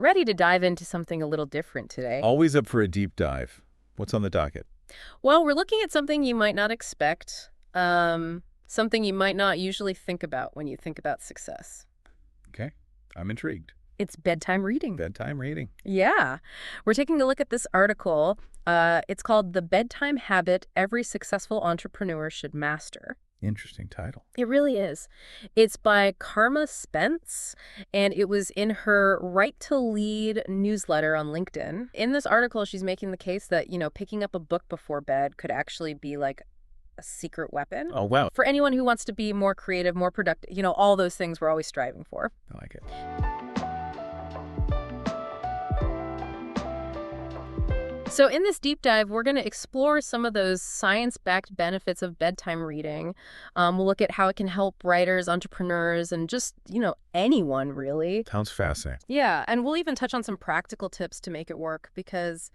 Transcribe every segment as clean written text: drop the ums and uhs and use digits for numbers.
ready to dive into something a little different today. Always up for a deep dive. What's on the docket? Well, we're looking at something you might not expect, something you might not usually think about when you think about success. Okay, I'm intrigued. It's bedtime reading. Bedtime reading. Yeah. We're taking a look at this article. It's called The Bedtime Habit Every Successful Entrepreneur Should Master. Interesting title. It really is. It's by Karma Spence, and it was in her Right to Lead newsletter on LinkedIn. In this article, she's making the case that, picking up a book before bed could actually be like a secret weapon Oh, wow. for anyone who wants to be more creative, more productive, all those things we're always striving for. I like it. So in this deep dive, we're going to explore some of those science-backed benefits of bedtime reading. We'll look at how it can help writers, entrepreneurs, and just, anyone really. Sounds fascinating. Yeah, and we'll even touch on some practical tips to make it work because,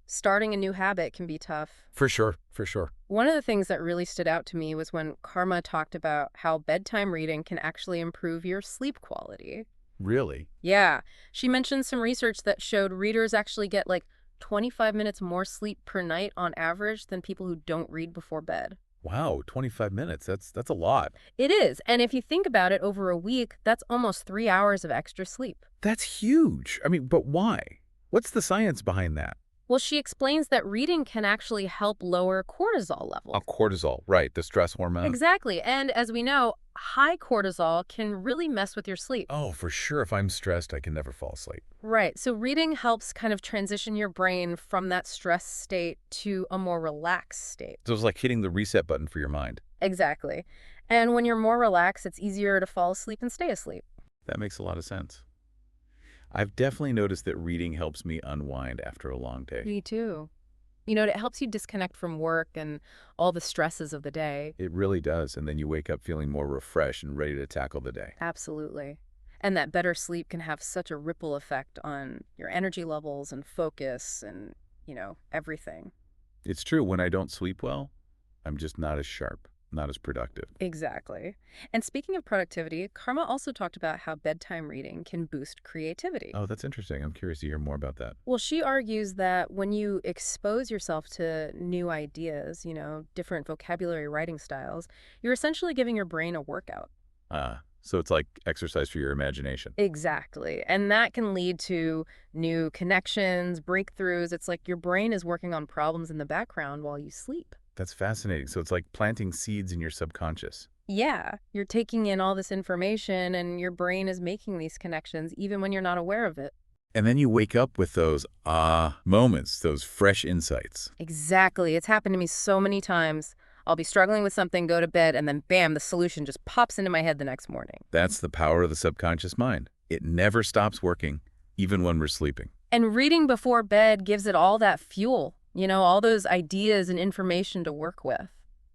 starting a new habit can be tough. For sure, for sure. One of the things that really stood out to me was when Karma talked about how bedtime reading can actually improve your sleep quality. Really? Yeah, she mentioned some research that showed readers actually get 25 minutes more sleep per night on average than people who don't read before bed. Wow, 25 minutes. That's a lot. It is. And if you think about it, over a week, that's almost 3 hours of extra sleep. That's huge. But why? What's the science behind that? Well, she explains that reading can actually help lower cortisol levels. Oh, cortisol, right, the stress hormone. Exactly. And as we know, high cortisol can really mess with your sleep. Oh, for sure. If I'm stressed, I can never fall asleep. Right. So reading helps kind of transition your brain from that stress state to a more relaxed state. So it's like hitting the reset button for your mind. Exactly. And when you're more relaxed, it's easier to fall asleep and stay asleep. That makes a lot of sense. I've definitely noticed that reading helps me unwind after a long day. Me too. It helps you disconnect from work and all the stresses of the day. It really does. And then you wake up feeling more refreshed and ready to tackle the day. Absolutely. And that better sleep can have such a ripple effect on your energy levels and focus and, everything. It's true. When I don't sleep well, I'm just not as sharp, not as productive. Exactly. And speaking of productivity, Karma also talked about how bedtime reading can boost creativity. Oh, that's interesting. I'm curious to hear more about that. Well, she argues that when you expose yourself to new ideas, different vocabulary writing styles, you're essentially giving your brain a workout. So it's like exercise for your imagination. Exactly. And that can lead to new connections, breakthroughs. It's like your brain is working on problems in the background while you sleep. That's fascinating. So it's like planting seeds in your subconscious. Yeah, you're taking in all this information and your brain is making these connections even when you're not aware of it. And then you wake up with those moments, those fresh insights. Exactly. It's happened to me so many times. I'll be struggling with something, go to bed, and then bam, the solution just pops into my head the next morning. That's the power of the subconscious mind. It never stops working, even when we're sleeping. And reading before bed gives it all that fuel, all those ideas and information to work with.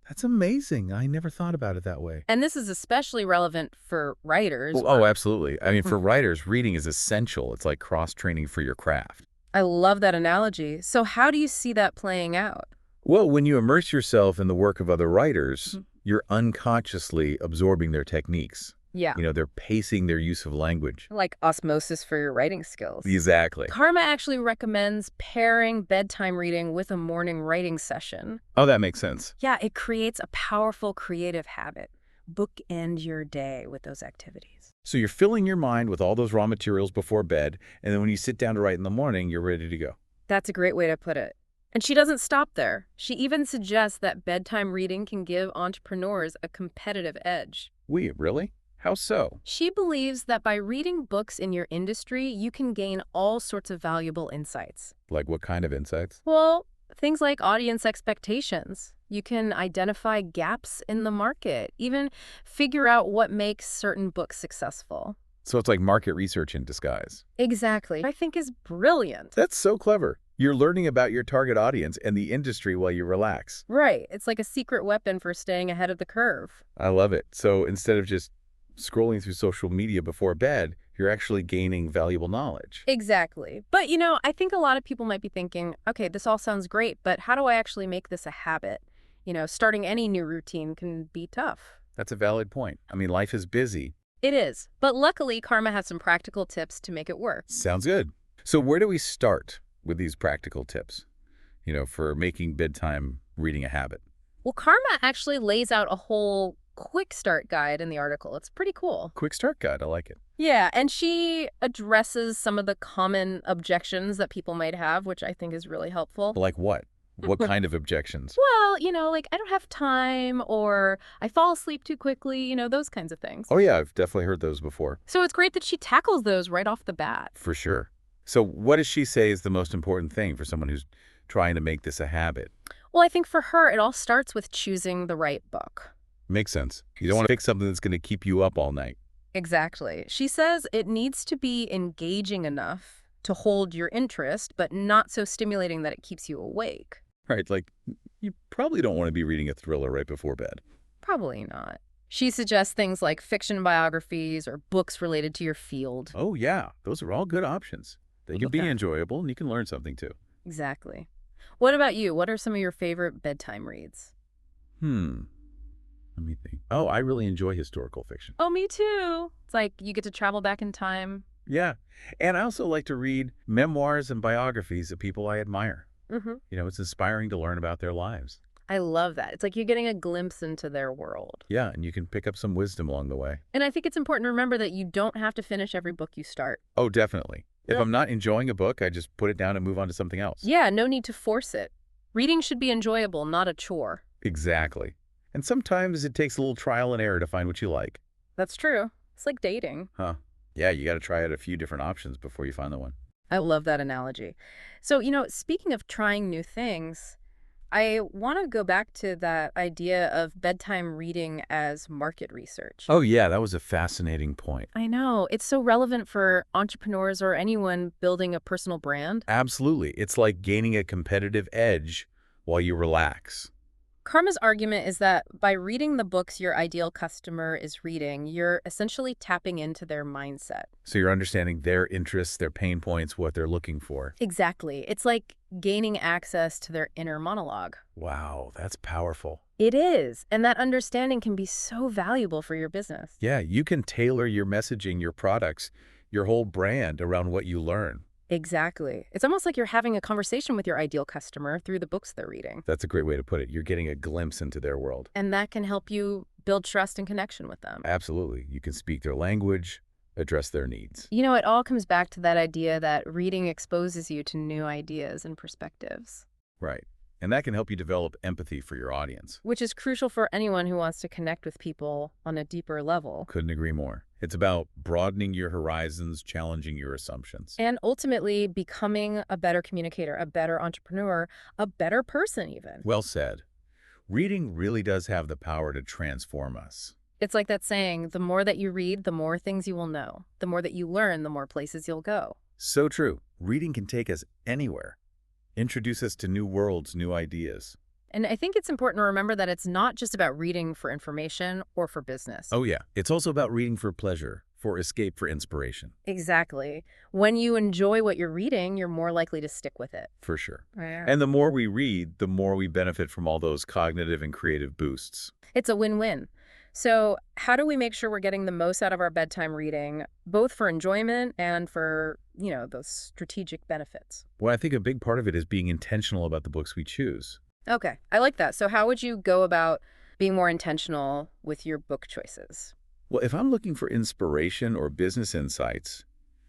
That's amazing. I never thought about it that way. And this is especially relevant for writers. Oh, absolutely. For writers, reading is essential. It's like cross-training for your craft. I love that analogy. So how do you see that playing out? Well, when you immerse yourself in the work of other writers, you're unconsciously absorbing their techniques. Yeah. They're pacing their use of language. Like osmosis for your writing skills. Exactly. Karma actually recommends pairing bedtime reading with a morning writing session. Oh, that makes sense. Yeah, it creates a powerful creative habit. Bookend your day with those activities. So you're filling your mind with all those raw materials before bed, and then when you sit down to write in the morning, you're ready to go. That's a great way to put it. And she doesn't stop there. She even suggests that bedtime reading can give entrepreneurs a competitive edge. Really? How so? She believes that by reading books in your industry, you can gain all sorts of valuable insights. Like what kind of insights? Well, things like audience expectations. You can identify gaps in the market, even figure out what makes certain books successful. So it's like market research in disguise. Exactly. I think is brilliant. That's so clever. You're learning about your target audience and the industry while you relax. Right. It's like a secret weapon for staying ahead of the curve. I love it. So instead of just scrolling through social media before bed, you're actually gaining valuable knowledge. Exactly. But, I think a lot of people might be thinking, okay, this all sounds great, but how do I actually make this a habit? Starting any new routine can be tough. That's a valid point. Life is busy, It is. But luckily, Karma has some practical tips to make it work. Sounds good. So where do we start with these practical tips, for making bedtime reading a habit? Well, Karma actually lays out a whole quick start guide in the article. It's pretty cool. Quick start guide. I like it. Yeah, and she addresses some of the common objections that people might have, which I think is really helpful. Like what? What kind of objections? Well, like I don't have time or I fall asleep too quickly, those kinds of things. Oh, yeah, I've definitely heard those before. So it's great that she tackles those right off the bat. For sure. So what does she say is the most important thing for someone who's trying to make this a habit? Well, I think for her, it all starts with choosing the right book. Makes sense. You don't want to pick something that's going to keep you up all night. Exactly. She says it needs to be engaging enough to hold your interest, but not so stimulating that it keeps you awake. Right, like you probably don't want to be reading a thriller right before bed. Probably not. She suggests things like fiction biographies or books related to your field. Oh, yeah. Those are all good options. They can be Okay. enjoyable and you can learn something too. Exactly. What about you? What are some of your favorite bedtime reads? Let me think. Oh, I really enjoy historical fiction. Oh, me too. It's like you get to travel back in time. Yeah. And I also like to read memoirs and biographies of people I admire. Mm-hmm. It's inspiring to learn about their lives. I love that. It's like you're getting a glimpse into their world. Yeah, and you can pick up some wisdom along the way. And I think it's important to remember that you don't have to finish every book you start. Oh, definitely. If Yeah. I'm not enjoying a book, I just put it down and move on to something else. Yeah, no need to force it. Reading should be enjoyable, not a chore. Exactly. And sometimes it takes a little trial and error to find what you like. That's true. It's like dating. Huh. Yeah, you got to try out a few different options before you find the one. I love that analogy. So, speaking of trying new things, I want to go back to that idea of bedtime reading as market research. Oh, yeah, that was a fascinating point. I know. It's so relevant for entrepreneurs or anyone building a personal brand. Absolutely. It's like gaining a competitive edge while you relax. Karma's argument is that by reading the books your ideal customer is reading, you're essentially tapping into their mindset. So you're understanding their interests, their pain points, what they're looking for. Exactly. It's like gaining access to their inner monologue. Wow, that's powerful. It is. And that understanding can be so valuable for your business. Yeah, you can tailor your messaging, your products, your whole brand around what you learn. Exactly. It's almost like you're having a conversation with your ideal customer through the books they're reading. That's a great way to put it. You're getting a glimpse into their world. And that can help you build trust and connection with them. Absolutely. You can speak their language, address their needs. It all comes back to that idea that reading exposes you to new ideas and perspectives, Right. And that can help you develop empathy for your audience. which is crucial for anyone who wants to connect with people on a deeper level. Couldn't agree more. It's about broadening your horizons, challenging your assumptions. And ultimately becoming a better communicator, a better entrepreneur, a better person even. Well said. Reading really does have the power to transform us. It's like that saying, the more that you read, the more things you will know. The more that you learn, the more places you'll go. So true. Reading can take us anywhere, introduce us to new worlds, new ideas. And I think it's important to remember that it's not just about reading for information or for business. Oh, yeah. It's also about reading for pleasure, for escape, for inspiration. Exactly. When you enjoy what you're reading, you're more likely to stick with it. For sure. Right. And the more we read, the more we benefit from all those cognitive and creative boosts. It's a win-win. So how do we make sure we're getting the most out of our bedtime reading, both for enjoyment and for, those strategic benefits? Well, I think a big part of it is being intentional about the books we choose. Okay, I like that. So how would you go about being more intentional with your book choices? Well, if I'm looking for inspiration or business insights,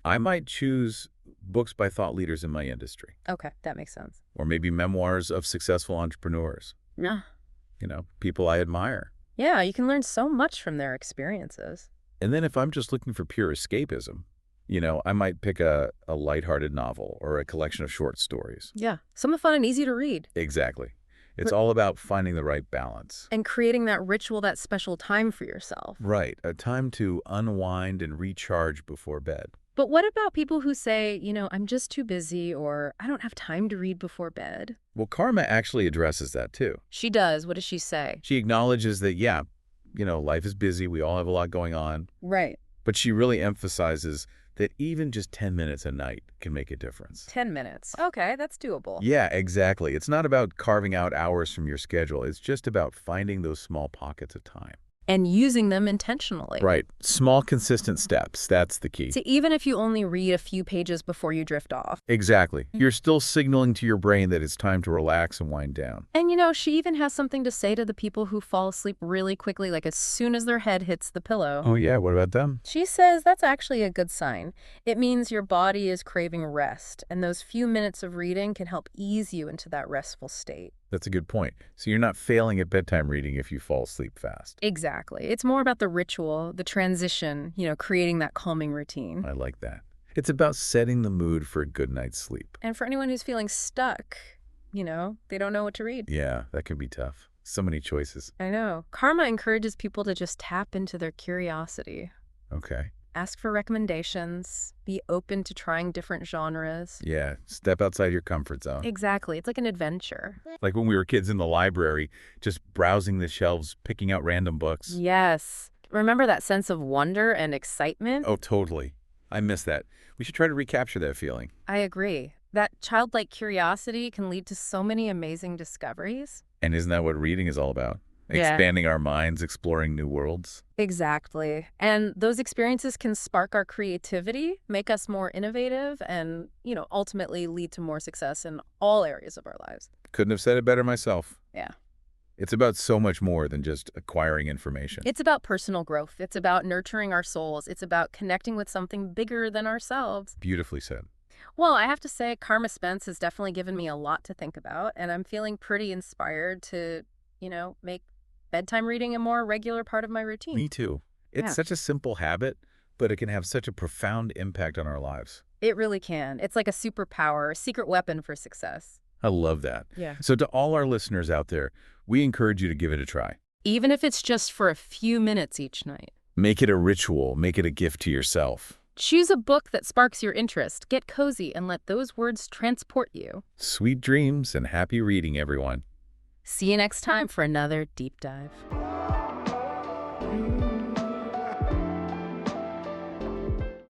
I might choose books by thought leaders in my industry, Okay, that makes sense. or maybe memoirs of successful entrepreneurs, Yeah. people I admire. Yeah, you can learn so much from their experiences. And then if I'm just looking for pure escapism, I might pick a lighthearted novel or a collection of short stories. Yeah, something fun and easy to read. Exactly. It's But- all about finding the right balance. And creating that ritual, that special time for yourself. Right. A time to unwind and recharge before bed. But what about people who say, I'm just too busy or I don't have time to read before bed? Well, Karma actually addresses that too. She does. What does she say? She acknowledges that, yeah, life is busy. We all have a lot going on. Right. But she really emphasizes that even just 10 minutes a night can make a difference. 10 minutes. Okay, that's doable. Yeah, exactly. It's not about carving out hours from your schedule. It's just about finding those small pockets of time. and using them intentionally. Right. Small, consistent steps. That's the key. So even if you only read a few pages before you drift off. Exactly. You're still signaling to your brain that it's time to relax and wind down. And she even has something to say to the people who fall asleep really quickly, like as soon as their head hits the pillow. Oh, yeah. What about them? She says that's actually a good sign. It means your body is craving rest, and those few minutes of reading can help ease you into that restful state. That's a good point. So you're not failing at bedtime reading if you fall asleep fast. Exactly. It's more about the ritual, the transition, creating that calming routine. I like that. It's about setting the mood for a good night's sleep. And for anyone who's feeling stuck, they don't know what to read. Yeah, that can be tough. So many choices. I know. Karma encourages people to just tap into their curiosity. Okay. Ask for recommendations. Be open to trying different genres. Yeah, step outside your comfort zone. Exactly. It's like an adventure. Like when we were kids in the library, just browsing the shelves, picking out random books. Yes. Remember that sense of wonder and excitement? Oh, totally. I miss that. We should try to recapture that feeling. I agree. That childlike curiosity can lead to so many amazing discoveries. And isn't that what reading is all about? Yeah. Expanding our minds, exploring new worlds. Exactly. And those experiences can spark our creativity, make us more innovative, and, ultimately lead to more success in all areas of our lives. Couldn't have said it better myself. Yeah. It's about so much more than just acquiring information. It's about personal growth. It's about nurturing our souls. It's about connecting with something bigger than ourselves. Beautifully said. Well, I have to say, Karma Spence has definitely given me a lot to think about, and I'm feeling pretty inspired to, make bedtime reading a more regular part of my routine. Me too. It's Yeah. such a simple habit, but it can have such a profound impact on our lives. It really can. It's like a superpower, a secret weapon for success. I love that. Yeah. So to all our listeners out there, we encourage you to give it a try. Even if it's just for a few minutes each night. Make it a ritual. Make it a gift to yourself. Choose a book that sparks your interest. Get cozy and let those words transport you. Sweet dreams and happy reading, everyone. See you next time for another deep dive.